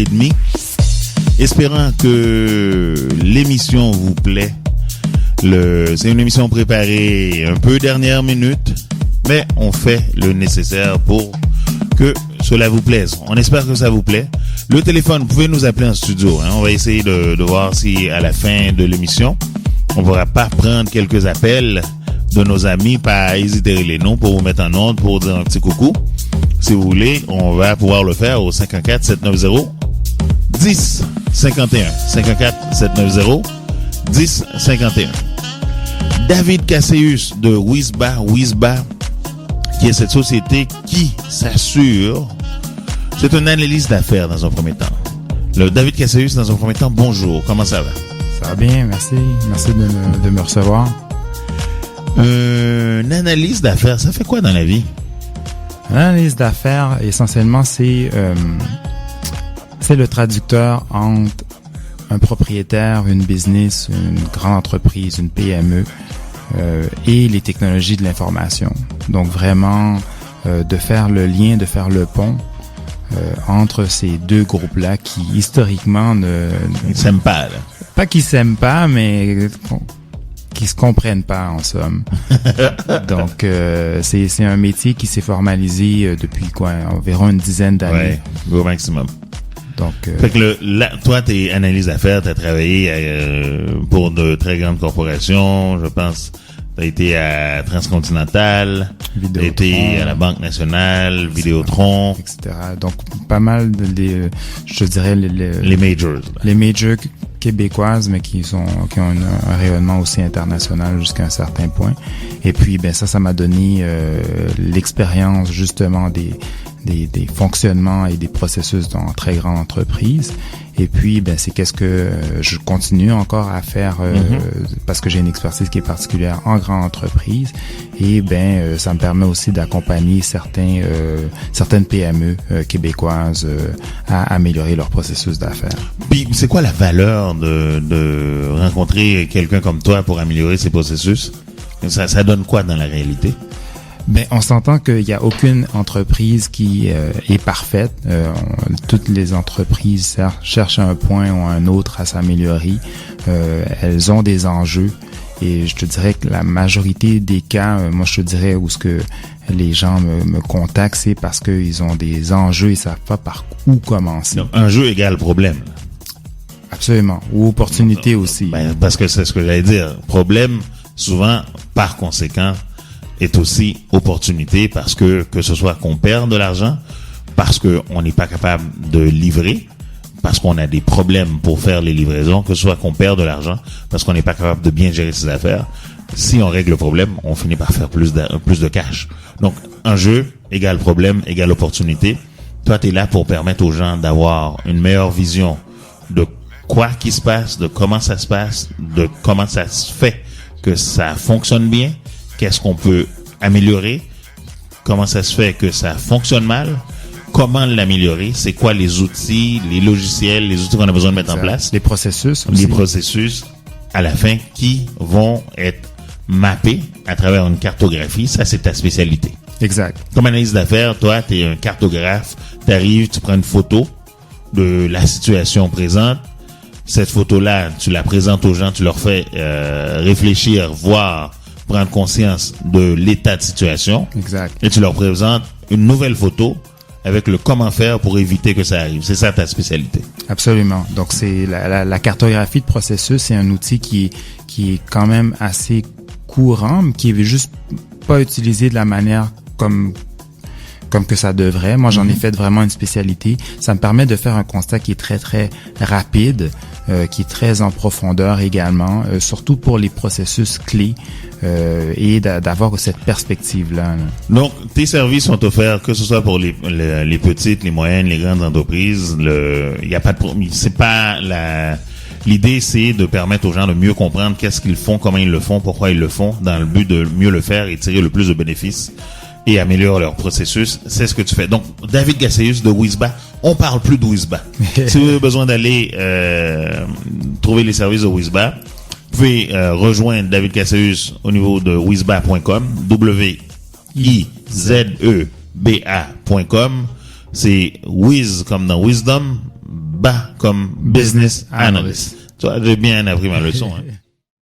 3h30. Espérant que l'émission vous plaît. C'est une émission préparée un peu dernière minute, mais on fait le nécessaire pour que cela vous plaise. On espère que ça vous plaît. Le téléphone, vous pouvez nous appeler en studio. On va essayer de voir si à la fin de l'émission, on ne pourra pas prendre quelques appels de nos amis, pas hésiter les noms pour vous mettre en onde, pour dire un petit coucou. Si vous voulez, on va pouvoir le faire au 514-790-1051. 514-790-1051. David Casseus de Wisba, qui est cette société qui s'assure. C'est une analyse d'affaires dans un premier temps. Le David Casseus, dans un premier temps, bonjour. Comment ça va? Ça va bien, merci. Merci de me recevoir. Une analyse d'affaires, ça fait quoi dans la vie? L'analyse d'affaires, essentiellement, c'est le traducteur entre un propriétaire, une business, une grande entreprise, une PME et les technologies de l'information. Donc vraiment, de faire le lien, de faire le pont entre ces deux groupes-là qui, historiquement, ne s'aiment pas, là. Pas qu'ils s'aiment pas, mais qui se comprennent pas, en somme. Donc, c'est un métier qui s'est formalisé depuis environ une dizaine d'années. Ouais, au maximum. Donc, fait que toi, t'es analyse d'affaires, t'as travaillé pour de très grandes corporations, je pense. T'as été à Transcontinental, t'as été à la Banque Nationale, Vidéotron, etc. Donc, pas mal je dirais les majors. Là. Les majors québécoises, mais qui ont un rayonnement aussi international jusqu'à un certain point. Et puis, ça m'a donné l'expérience justement des fonctionnements et des processus dans très grandes entreprises. Et puis, c'est qu'est-ce que je continue encore à faire parce que j'ai une expertise qui est particulière en grande entreprise. Et ça me permet aussi d'accompagner certaines PME québécoises à améliorer leur processus d'affaires. Puis, c'est quoi la valeur de rencontrer quelqu'un comme toi pour améliorer ces processus? Ça donne quoi dans la réalité? On s'entend qu'il n'y a aucune entreprise qui est parfaite. Toutes les entreprises cherchent un point ou un autre à s'améliorer. Elles ont des enjeux. Et je te dirais que la majorité des cas, moi je te dirais où ce que les gens me contactent, c'est parce qu'ils ont des enjeux et ils savent pas par où commencer. Donc, enjeu égale problème. Absolument. Ou opportunité aussi. Parce que c'est ce que j'allais dire. Problème, souvent, par conséquent, est aussi opportunité parce que ce soit qu'on perd de l'argent, parce que on n'est pas capable de livrer, parce qu'on a des problèmes pour faire les livraisons, que ce soit qu'on perd de l'argent, parce qu'on n'est pas capable de bien gérer ses affaires. Si on règle le problème, on finit par faire plus de cash. Donc, enjeu égale problème égale opportunité. Toi, t'es là pour permettre aux gens d'avoir une meilleure vision de quoi qui se passe, de comment ça se passe, de comment ça se fait que ça fonctionne bien. Qu'est-ce qu'on peut améliorer? Comment ça se fait que ça fonctionne mal? Comment l'améliorer? C'est quoi les outils, les logiciels, les outils qu'on a besoin de mettre en place? Les processus aussi. Les processus, à la fin, qui vont être mappés à travers une cartographie. Ça, c'est ta spécialité. Exact. Comme analyse d'affaires, toi, tu es un cartographe. Tu arrives, tu prends une photo de la situation présente. Cette photo-là, tu la présentes aux gens, tu leur fais réfléchir, voir, prendre conscience de l'état de situation. Exact. Et tu leur présentes une nouvelle photo avec le comment faire pour éviter que ça arrive. C'est ça ta spécialité. Absolument. Donc, c'est la cartographie de processus, c'est un outil qui est quand même assez courant, mais qui est juste pas utilisé de la manière comme que ça devrait. Moi, j'en ai fait vraiment une spécialité. Ça me permet de faire un constat qui est très, très rapide, qui est très en profondeur également, surtout pour les processus clés et d'avoir cette perspective-là. Donc, tes services sont offerts, que ce soit pour les petites, les moyennes, les grandes entreprises. Il y a pas de c'est pas l'idée, c'est de permettre aux gens de mieux comprendre qu'est-ce qu'ils font, comment ils le font, pourquoi ils le font, dans le but de mieux le faire et tirer le plus de bénéfices et améliorer leur processus. C'est ce que tu fais. Donc, David Casseus de Wisba, on parle plus de Wisba. Si vous avez besoin d'aller trouver les services de Wisba, vous pouvez rejoindre David Casseus au niveau de wisba.com, wizeba.com. C'est Wiz comme dans Wisdom, bas comme business analyst. Tu vois, j'ai bien appris ma leçon. Hein.